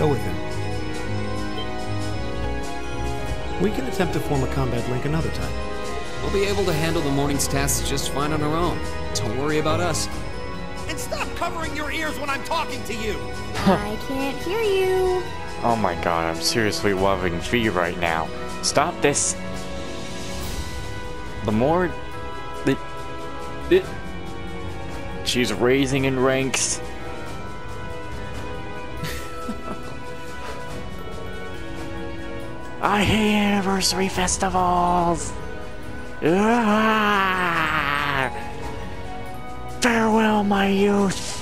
Go with him. We can attempt to form a combat link another time. We'll be able to handle the morning's tasks just fine on our own. Don't worry about us. And stop covering your ears when I'm talking to you! I can't hear you. Oh my god, I'm seriously loving V right now. Stop this! The more that she's raising in ranks. I hate anniversary festivals! Ah! Farewell, my youth!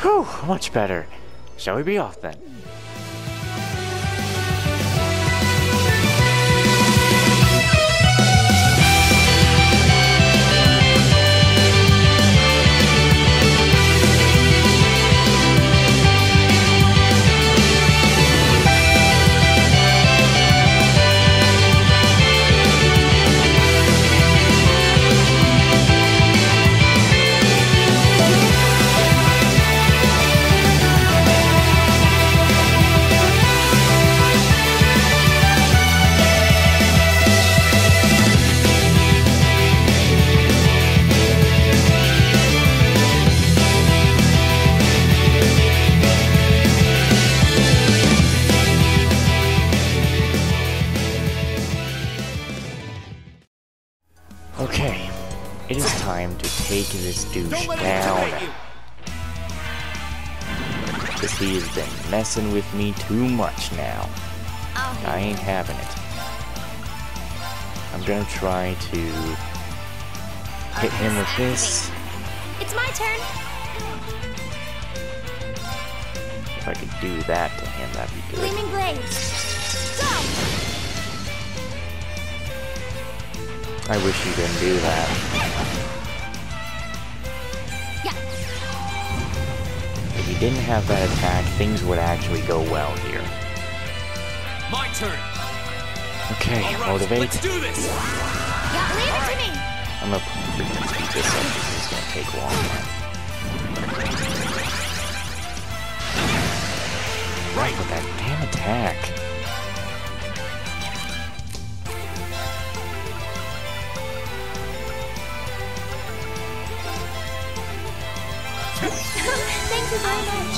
Whew, much better. Shall we be off then? Okay, it is time to take this douche down. Because he has been messing with me too much now. I ain't having it. I'm gonna try to hit him with this. It's my turn. If I could do that to him, that'd be good. Gleaming blades. Go. I wish you didn't do that. Yeah. If you didn't have that attack, things would actually go well here. My turn! Okay, All right, motivate. let's do this! Yeah, leave it to me. I'm gonna freaking speed this up because it's gonna take long. Right with that damn attack. Thank you very much.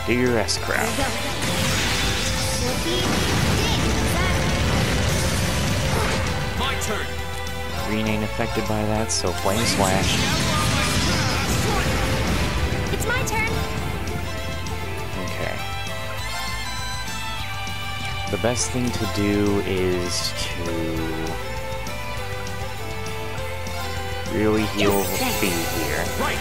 Do your S-crowd. My turn! Green ain't affected by that, so Flame Slash. It's my turn. Okay. The best thing to do is to really heal V here. Right!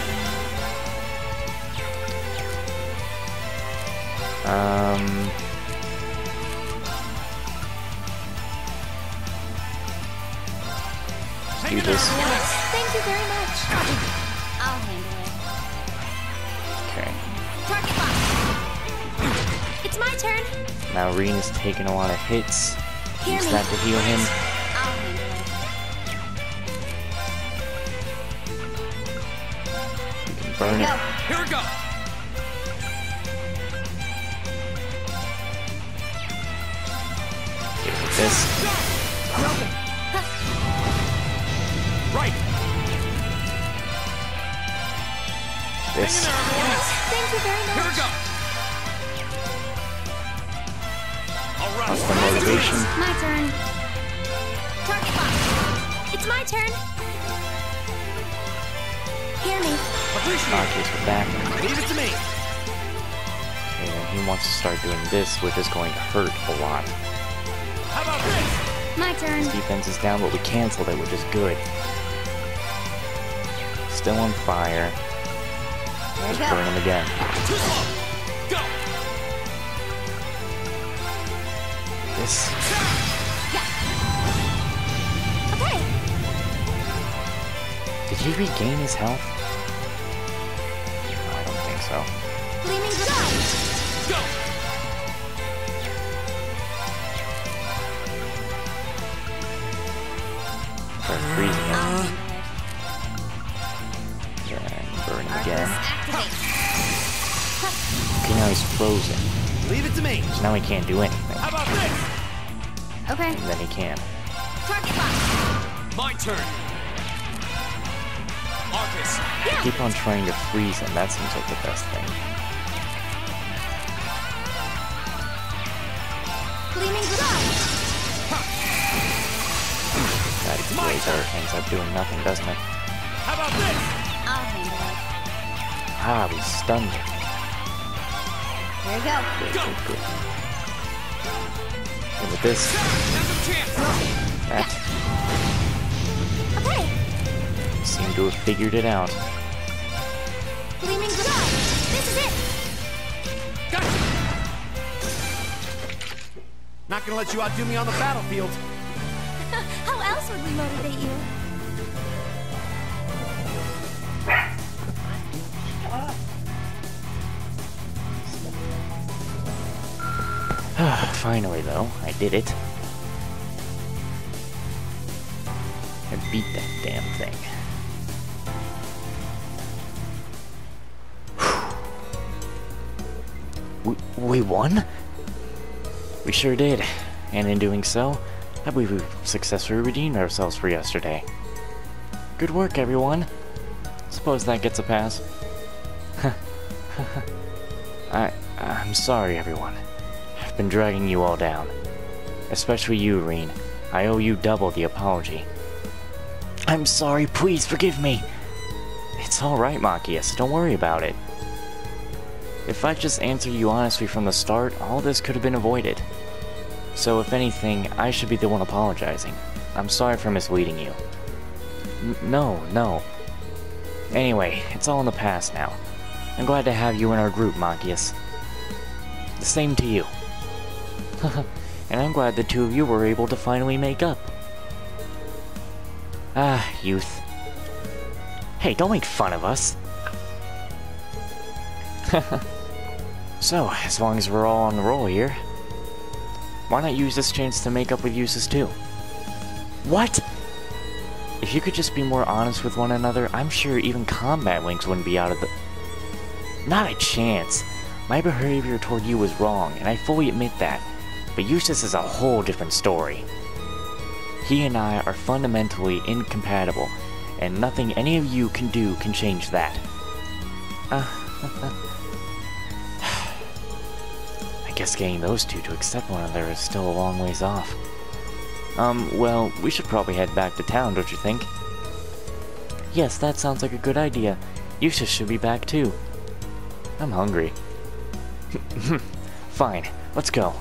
Let's do this. Thank you very much. I'll handle it. Okay. Target lock. It's my turn. Now Reen is taking a lot of hits. Hear Use me. that to heal him. I'll handle it. You can burn it. Here we go! Hit it with this. Right! This. Thank you very Here we much. go! Alright! That's the motivation. My turn. Target lock. It's my turn. Hear me. Appreciate Arcus with that. it! Leave it to me! Okay, then he wants to start doing this, which is going to hurt a lot. How about this? My turn. His defense is down, but we canceled it, which is good. Still on fire. There Just we burn go. him again. Too slow! Go! This. Okay. Did he regain his health? No, I don't think so. Gleaming blade. Go! Start freezing him. Then burn him again. Activate. now he's frozen. Leave it to me. So now he can't do anything. How about this? Okay. And then he can. Target locked. My turn. Arcus. Keep on trying to freeze him. That seems like the best thing. Gleaming Garage. That laser ends up doing nothing, doesn't it? How about this? I'll handle it. Ah, we stunned him. Here we go. Good. And with this, that Okay. seem to have figured it out. Gleaming Garage. This is it. Gotcha. Not gonna let you outdo me on the battlefield. How else would we motivate you? Finally, though, I did it. I beat that damn thing. We won? We sure did. And in doing so, I believe we've successfully redeemed ourselves for yesterday. Good work, everyone. Suppose that gets a pass. I'm sorry, everyone. I've been dragging you all down. Especially you, Reen. I owe you double the apology. I'm sorry, please forgive me. It's alright, Machias, don't worry about it. If I just answered you honestly from the start, all this could have been avoided. So if anything, I should be the one apologizing. I'm sorry for misleading you. No. Anyway, it's all in the past now. I'm glad to have you in our group, Machias. The same to you. And I'm glad the two of you were able to finally make up. Ah, youth. Hey, don't make fun of us. So, as long as we're all on the roll here, why not use this chance to make up with Eustace too? What? If you could just be more honest with one another, I'm sure even combat links wouldn't be out of the... Not a chance. My behavior toward you was wrong, and I fully admit that. But Eustace is a whole different story. He and I are fundamentally incompatible, and nothing any of you can do can change that. I guess getting those two to accept one another is still a long ways off. Well, we should probably head back to town, don't you think? Yes, that sounds like a good idea. Eustace should be back too. I'm hungry. Fine, let's go.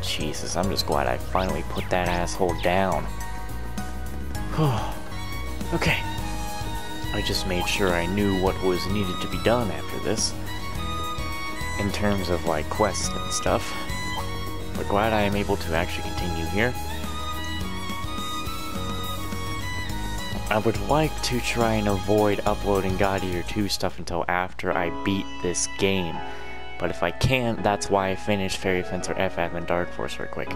Jesus, I'm just glad I finally put that asshole down. Okay. I just made sure I knew what was needed to be done after this. In terms of, like, quests and stuff. But glad I am able to actually continue here. I would like to try and avoid uploading God Eater 2 stuff until after I beat this game. But if I can't, that's why I finished Fairy Fencer FF and Dark Force real quick.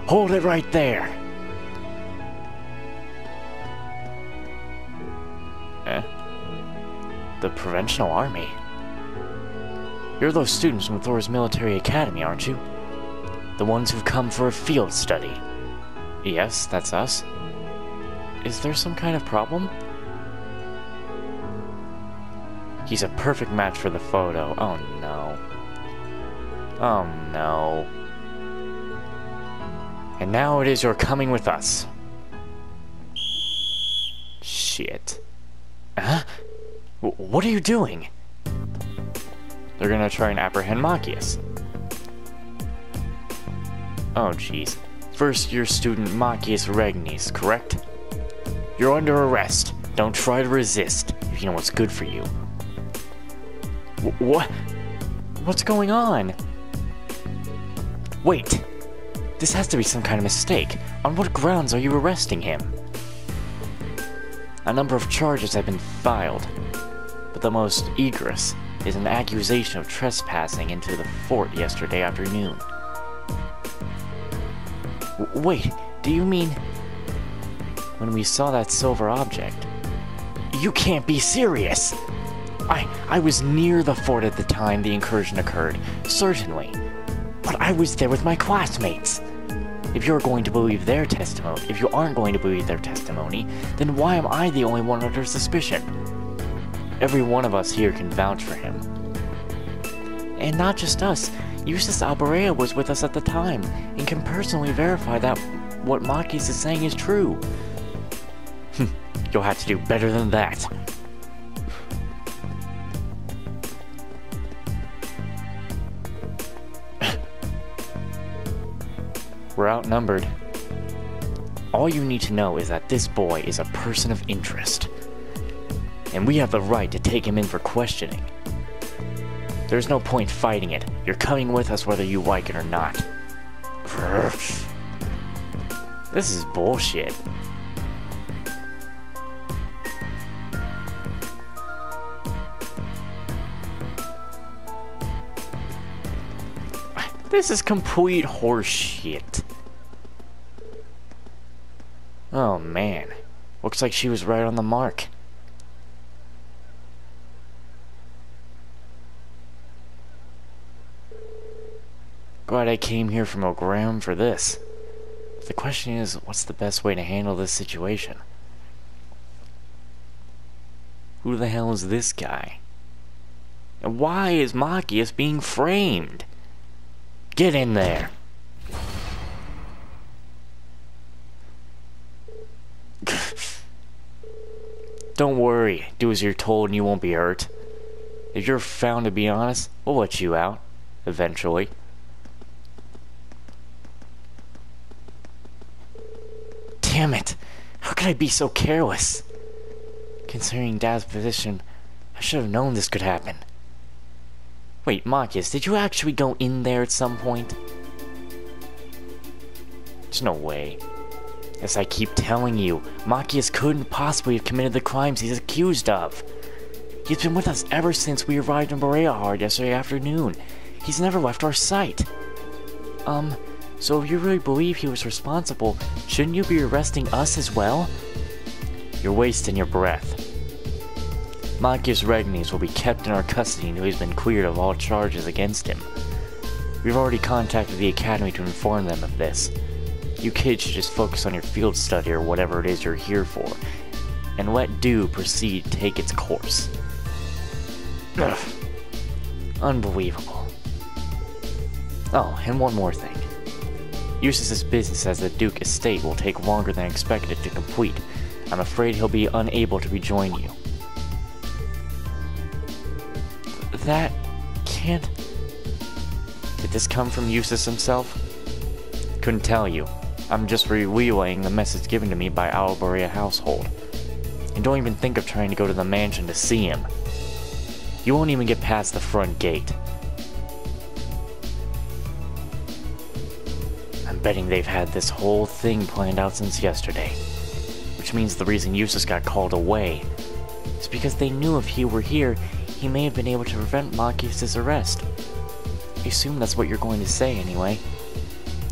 Hold it right there! The Provincial Army? You're those students from Thor's military academy, aren't you? The ones who've come for a field study. Yes, that's us. Is there some kind of problem? He's a perfect match for the photo. Oh no. Oh no. And now it is you're coming with us. Shit. Huh? What are you doing? They're gonna try and apprehend Machias. Oh jeez. First year student Machias Regnis, correct? You're under arrest. Don't try to resist if you know what's good for you. What? What's going on? Wait. This has to be some kind of mistake. On what grounds are you arresting him? A number of charges have been filed, but the most egregious is an accusation of trespassing into the fort yesterday afternoon. Wait, do you mean when we saw that silver object? You can't be serious! I was near the fort at the time the incursion occurred, certainly. But I was there with my classmates. If you're going to believe their testimony, if you aren't going to believe their testimony, then why am I the only one under suspicion? Every one of us here can vouch for him. And not just us, Eustace Alberea was with us at the time, and can personally verify that what Makis is saying is true. You'll have to do better than that. We're outnumbered. All you need to know is that this boy is a person of interest. And we have the right to take him in for questioning. There's no point fighting it. You're coming with us whether you like it or not. This is bullshit. This is complete horseshit. Oh man, looks like she was right on the mark. Glad I came here from O'Graham for this. The question is, what's the best way to handle this situation? Who the hell is this guy? And why is Machias being framed? Get in there! Don't worry, do as you're told and you won't be hurt. If you're found to be honest, we'll let you out. Eventually. Damn it! How could I be so careless? Considering Dad's position, I should have known this could happen. Wait, Marcus, did you actually go in there at some point? There's no way. As I keep telling you, Machias couldn't possibly have committed the crimes he's accused of. He's been with us ever since we arrived in Boreahard yesterday afternoon. He's never left our sight. So if you really believe he was responsible, shouldn't you be arresting us as well? You're wasting your breath. Machias Regnes will be kept in our custody until he's been cleared of all charges against him. We've already contacted the Academy to inform them of this. You kids should just focus on your field study or whatever it is you're here for, and let due proceed take its course. Ugh. Unbelievable. Oh, and one more thing. Eustace's business as the Duke estate will take longer than expected to complete. I'm afraid he'll be unable to rejoin you. That can't... Did this come from Eustace himself? Couldn't tell you. I'm just relaying the message given to me by Alberea household. And don't even think of trying to go to the mansion to see him. You won't even get past the front gate. I'm betting they've had this whole thing planned out since yesterday. Which means the reason Eustace got called away is because they knew if he were here, he may have been able to prevent Machias' arrest. I assume that's what you're going to say anyway.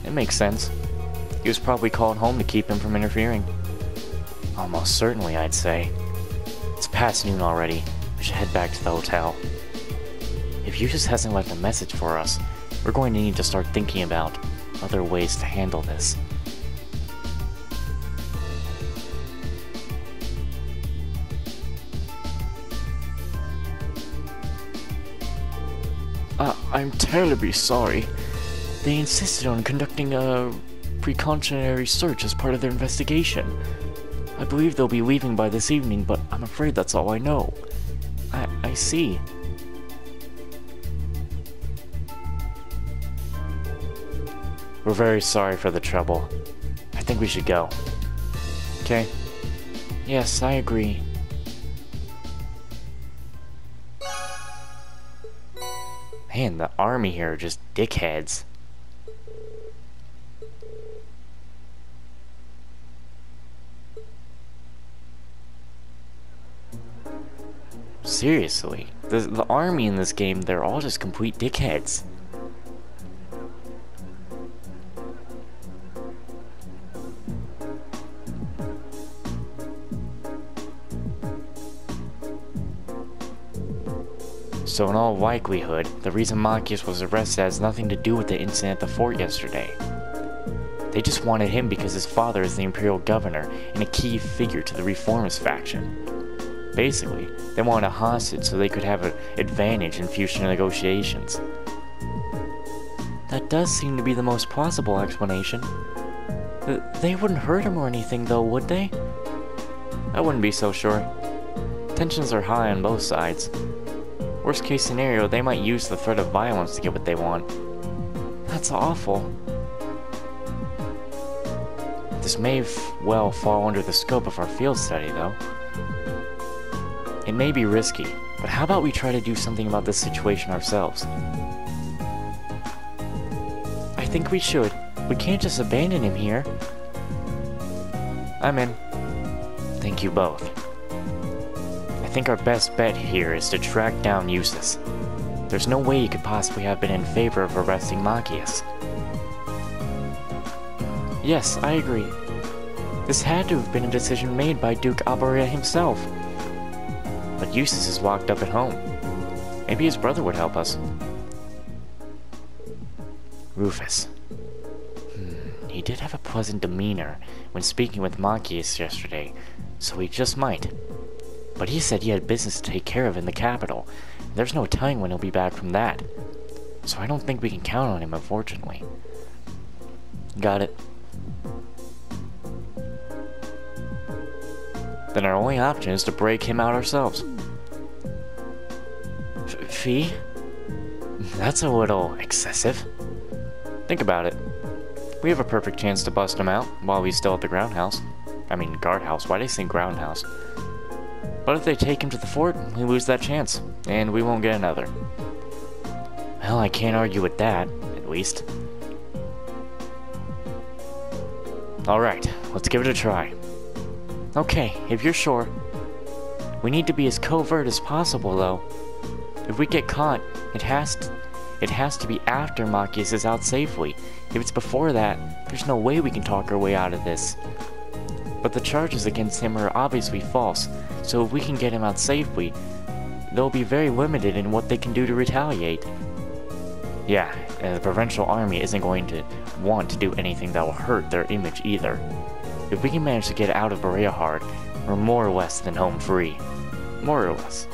It makes sense. He was probably called home to keep him from interfering. Almost certainly, I'd say. It's past noon already. We should head back to the hotel. If Eustace hasn't left a message for us, we're going to need to start thinking about other ways to handle this. I'm terribly sorry. They insisted on conducting a precautionary search as part of their investigation. I believe they'll be leaving by this evening, but I'm afraid that's all I know. I see. We're very sorry for the trouble. I think we should go. Okay? Yes, I agree. Man, the army here are just dickheads. Seriously, the army in this game, they're all just complete dickheads. So in all likelihood, the reason Machias was arrested has nothing to do with the incident at the fort yesterday. They just wanted him because his father is the Imperial Governor and a key figure to the Reformist faction. Basically, they wanted a hostage so they could have an advantage in future negotiations. That does seem to be the most plausible explanation. They wouldn't hurt him or anything though, would they? I wouldn't be so sure. Tensions are high on both sides. Worst case scenario, they might use the threat of violence to get what they want. That's awful. This may well fall under the scope of our field study, though. It may be risky, but how about we try to do something about this situation ourselves? I think we should. We can't just abandon him here. I'm in. Thank you both. I think our best bet here is to track down Eustace. There's no way he could possibly have been in favor of arresting Machias. Yes, I agree. This had to have been a decision made by Duke Alberia himself. But Eustace is locked up at home. Maybe his brother would help us. Rufus. He did have a pleasant demeanor when speaking with Machias yesterday, so he just might. But he said he had business to take care of in the capital. There's no telling when he'll be back from that. So I don't think we can count on him, unfortunately. Got it. Then our only option is to break him out ourselves. Fee? That's a little excessive. Think about it. We have a perfect chance to bust him out while he's still at the guardhouse. Why did I say groundhouse? But if they take him to the fort, we lose that chance, and we won't get another. Well, I can't argue with that, at least. Alright, let's give it a try. Okay, if you're sure. We need to be as covert as possible, though. If we get caught, it has to be after Machias is out safely. If it's before that, there's no way we can talk our way out of this. But the charges against him are obviously false, so if we can get him out safely, they'll be very limited in what they can do to retaliate. Yeah, the Provincial Army isn't going to want to do anything that will hurt their image either. If we can manage to get out of Bereahard, we're more or less than home free. More or less.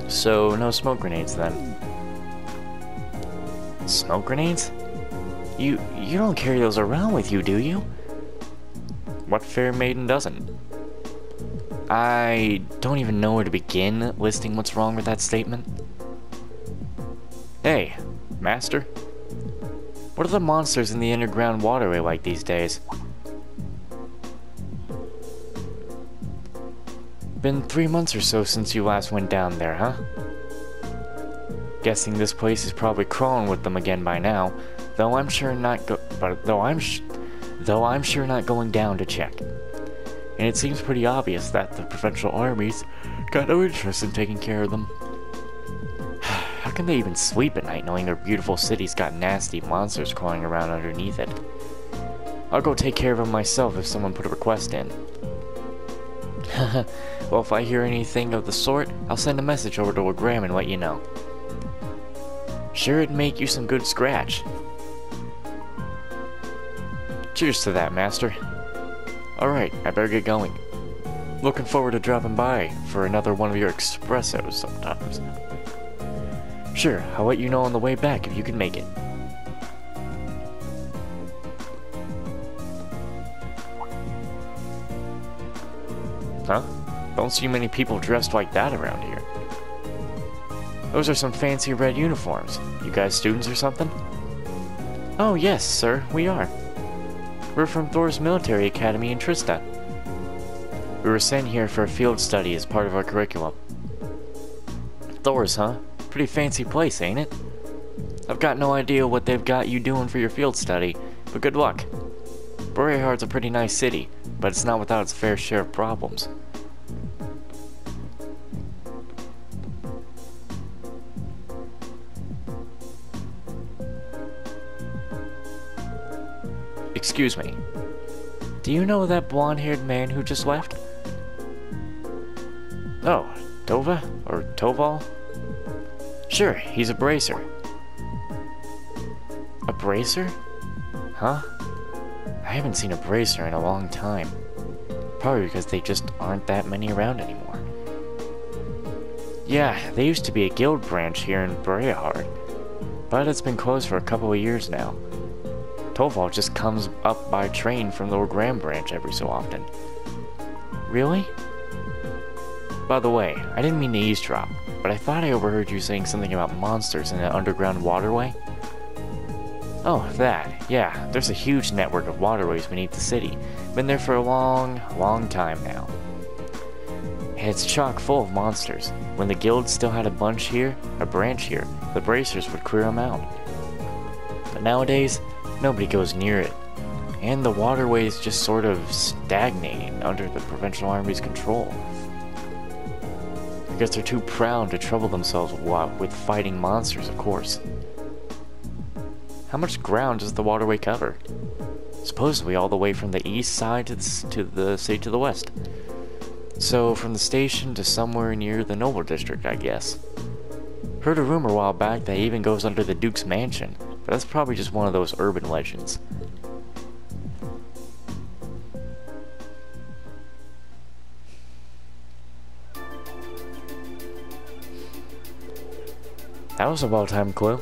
So, no smoke grenades then. Smoke grenades? You don't carry those around with you, do you? What fair maiden doesn't? I don't even know where to begin listing what's wrong with that statement. Hey, Master? What are the monsters in the underground waterway like these days? Been 3 months or so since you last went down there, huh? Guessing this place is probably crawling with them again by now, though I'm sure not going down to check. And it seems pretty obvious that the provincial armies got no interest in taking care of them. How can they even sleep at night knowing their beautiful city's got nasty monsters crawling around underneath it? I'll go take care of them myself if someone put a request in. Well, if I hear anything of the sort, I'll send a message over to Legram and let you know. Sure, it'd make you some good scratch. Cheers to that, Master. Alright, I better get going. Looking forward to dropping by for another one of your espressos sometimes. Sure, I'll let you know on the way back if you can make it. Huh? Don't see many people dressed like that around here. Those are some fancy red uniforms. You guys students or something? Oh yes, sir, we are. We're from Thor's Military Academy in Trista. We were sent here for a field study as part of our curriculum. Thor's, huh? Pretty fancy place, ain't it? I've got no idea what they've got you doing for your field study, but good luck. Bereahard's a pretty nice city, but it's not without its fair share of problems. Excuse me. Do you know that blonde-haired man who just left? Oh, Tova? Or Toval? Sure, he's a bracer. A bracer? Huh? I haven't seen a bracer in a long time. Probably because they just aren't that many around anymore. Yeah, they used to be a guild branch here in Brayhard, but it's been closed for a couple of years now. Torvald just comes up by train from the Grand branch every so often. Really? By the way, I didn't mean to eavesdrop, but I thought I overheard you saying something about monsters in an underground waterway. Oh, that. Yeah, there's a huge network of waterways beneath the city. Been there for a long, long time now. It's chock full of monsters. When the guild still had a branch here, the bracers would clear them out. But nowadays, nobody goes near it. And the waterways just sort of stagnating under the provincial army's control. I guess they're too proud to trouble themselves with fighting monsters, of course. How much ground does the waterway cover? Supposedly all the way from the east side to the west. So from the station to somewhere near the Noble District, I guess. Heard a rumor a while back that it even goes under the Duke's mansion, but that's probably just one of those urban legends. That was a well-timed clue.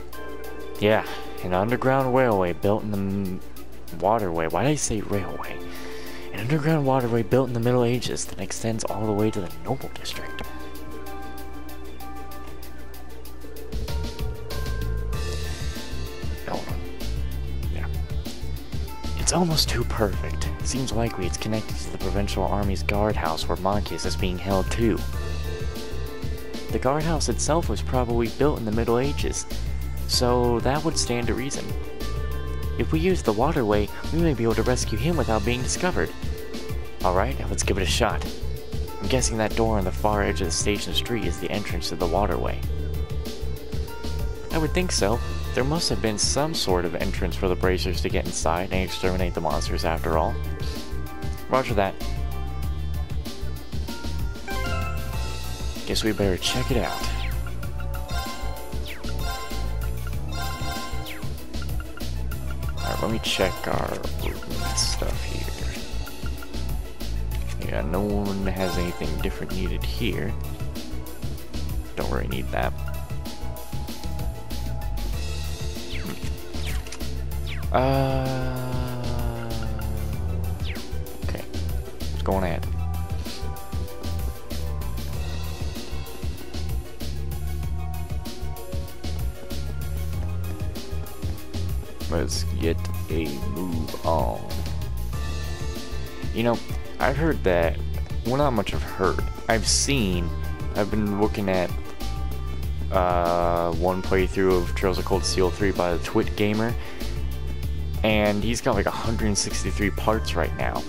Yeah, an underground railway built in the waterway. Why did I say railway? An underground waterway built in the Middle Ages that extends all the way to the Noble District. Hold on. Yeah. It's almost too perfect. Seems likely it's connected to the Provincial Army's guardhouse where Monkius is being held too. The guardhouse itself was probably built in the Middle Ages, so that would stand to reason. If we use the waterway, we may be able to rescue him without being discovered. Alright, let's give it a shot. I'm guessing that door on the far edge of the station street is the entrance to the waterway. I would think so. There must have been some sort of entrance for the bracers to get inside and exterminate the monsters after all. Roger that. Guess we better check it out. Alright, let me check our stuff here. Yeah, no one has anything different needed here. Don't really need that. Okay. Let's go on ahead. Let's get a move on. You know, I've heard that, well, not much I've heard. I've been looking at one playthrough of Trails of Cold Steel 3 by the Twit Gamer, and he's got like 163 parts right now.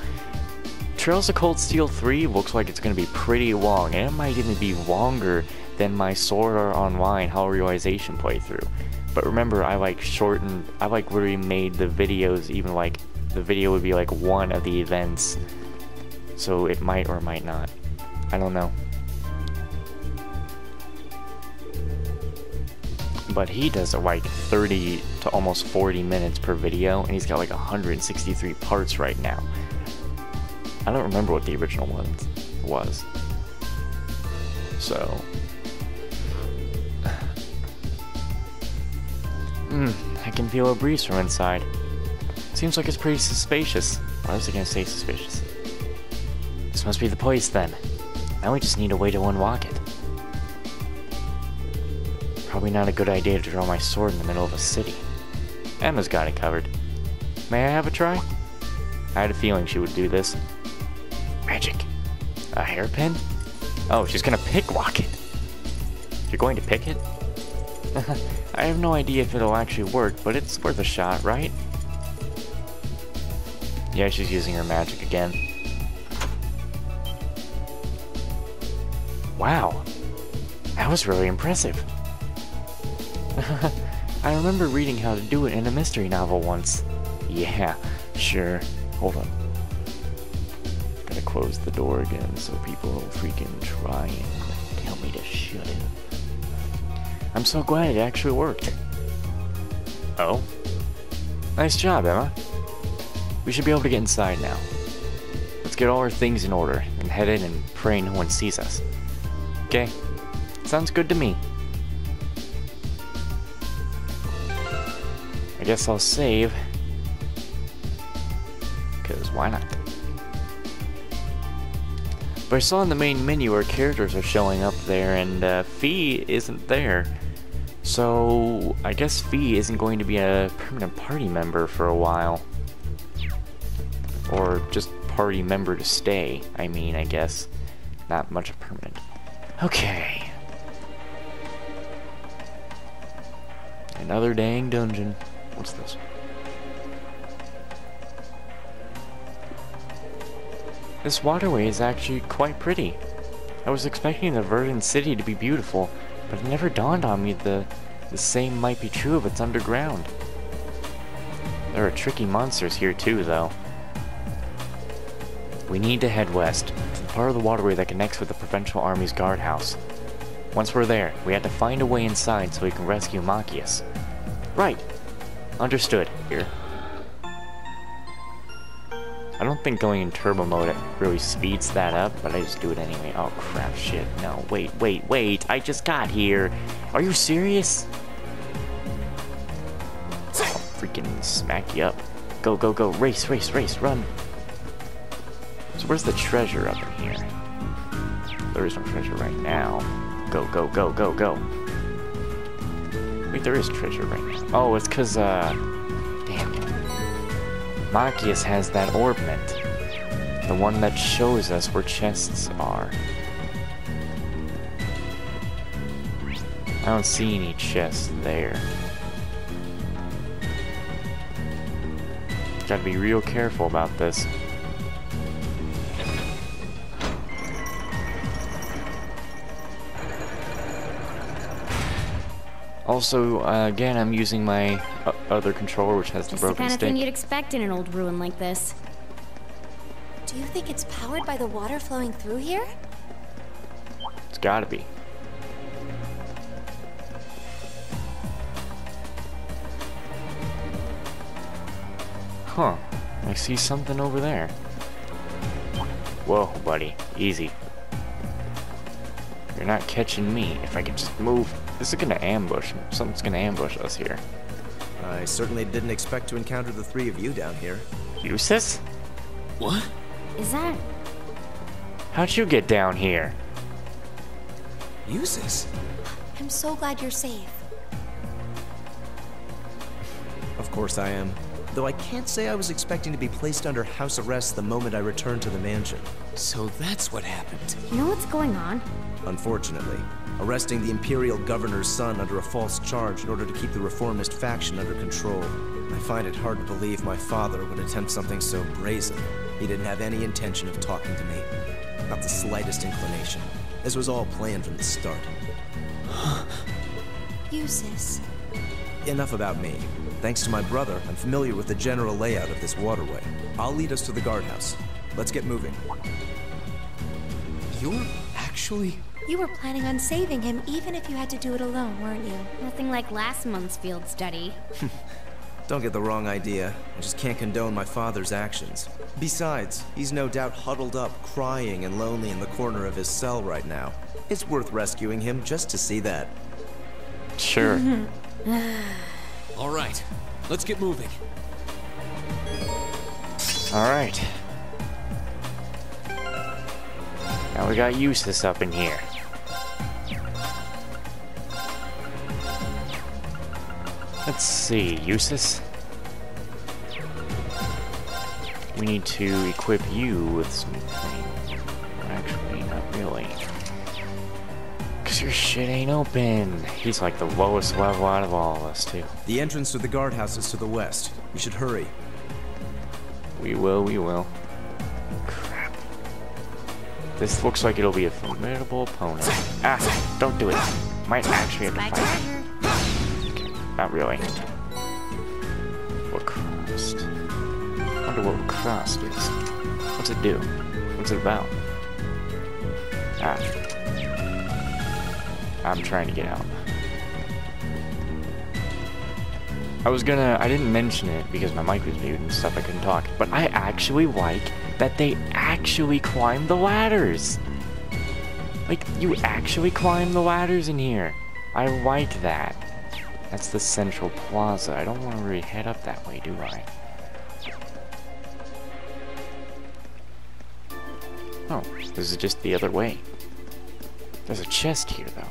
Trails of Cold Steel 3 looks like it's going to be pretty long, and it might even be longer than my Sword Art Online Hell Realization playthrough. But remember, I literally made the videos, even like, the video would be like one of the events. So it might or might not. I don't know. But he does like 30 to almost 40 minutes per video, and he's got like 163 parts right now. I don't remember what the original one was. So... I can feel a breeze from inside. Seems like it's pretty suspicious. Why was I gonna say suspicious? This must be the place then. Now we just need a way to unlock it. Probably not a good idea to draw my sword in the middle of a city. Emma's got it covered. May I have a try? I had a feeling she would do this. Magic. A hairpin? Oh, she's gonna picklock it. You're going to pick it? I have no idea if it'll actually work, but it's worth a shot, right? Yeah, she's using her magic again. Wow. That was really impressive. I remember reading how to do it in a mystery novel once. Yeah, sure. Hold on. Gotta close the door again so people don't freaking try and tell me to shut it. I'm so glad it actually worked. Oh? Nice job, Emma. We should be able to get inside now. Let's get all our things in order and head in and pray no one sees us. Okay? Sounds good to me. I guess I'll save. Because why not? But I saw in the main menu our characters are showing up there, and Fee isn't there. So I guess Fee isn't going to be a permanent party member for a while. Or just party member to stay. I mean, I guess. Not much of permanent. Okay. Another dang dungeon. What's this? This waterway is actually quite pretty. I was expecting the verdant city to be beautiful, but it never dawned on me the same might be true of its underground. There are tricky monsters here too, though. We need to head west, to the part of the waterway that connects with the Provincial Army's guardhouse. Once we're there, we have to find a way inside so we can rescue Machias. Right. Understood. Here. I don't think going in turbo mode really speeds that up, but I just do it anyway. Oh crap, shit. No, wait. I just got here. Are you serious? I'll freaking smack you up. Go. Race, run. So where's the treasure up in here? There is no treasure right now. Go. Wait, there is treasure right now. Oh, it's cause, damn it. Machias has that orb mint. The one that shows us where chests are. I don't see any chests there. Gotta be real careful about this. Also, again, I'm using my other controller, which has the broken stick. Just the kind of thing you'd expect in an old ruin like this. Do you think it's powered by the water flowing through here? It's gotta be. Huh. I see something over there. Whoa, buddy. Easy. You're not catching me if I can just move. This is gonna ambush. Something's gonna ambush us here. I certainly didn't expect to encounter the three of you down here. Eustace? What? Is that... How'd you get down here? Eustace? I'm so glad you're safe. Of course I am. Though I can't say I was expecting to be placed under house arrest the moment I returned to the mansion. So that's what happened. You know what's going on? Unfortunately, arresting the Imperial Governor's son under a false charge in order to keep the reformist faction under control. I find it hard to believe my father would attempt something so brazen. He didn't have any intention of talking to me. Not the slightest inclination. This was all planned from the start. Eustace. Enough about me. Thanks to my brother, I'm familiar with the general layout of this waterway. I'll lead us to the guardhouse. Let's get moving. You're actually... You were planning on saving him even if you had to do it alone, weren't you? Nothing like last month's field study. Don't get the wrong idea. I just can't condone my father's actions. Besides, he's no doubt huddled up, crying and lonely in the corner of his cell right now. It's worth rescuing him just to see that. Sure. All right, let's get moving. All right. Now we got Eustace up in here. Let's see, Eustace. We need to equip you with something. Actually, not really. Cause your shit ain't open. He's like the lowest level out of all of us, too. The entrance to the guardhouse is to the west. We should hurry. We will. Crap. This looks like it'll be a formidable opponent. Ah, don't do it. Might actually have to fight. Okay, not really. What crust? I wonder what crust is. What's it do? What's it about? Ah. I'm trying to get out. I didn't mention it because my mic was muted and stuff, I couldn't talk, but I actually like that they actually climb the ladders. Like, you actually climb the ladders in here. I like that. That's the Central Plaza. I don't want to really head up that way, do I? Oh, this is just the other way. There's a chest here, though.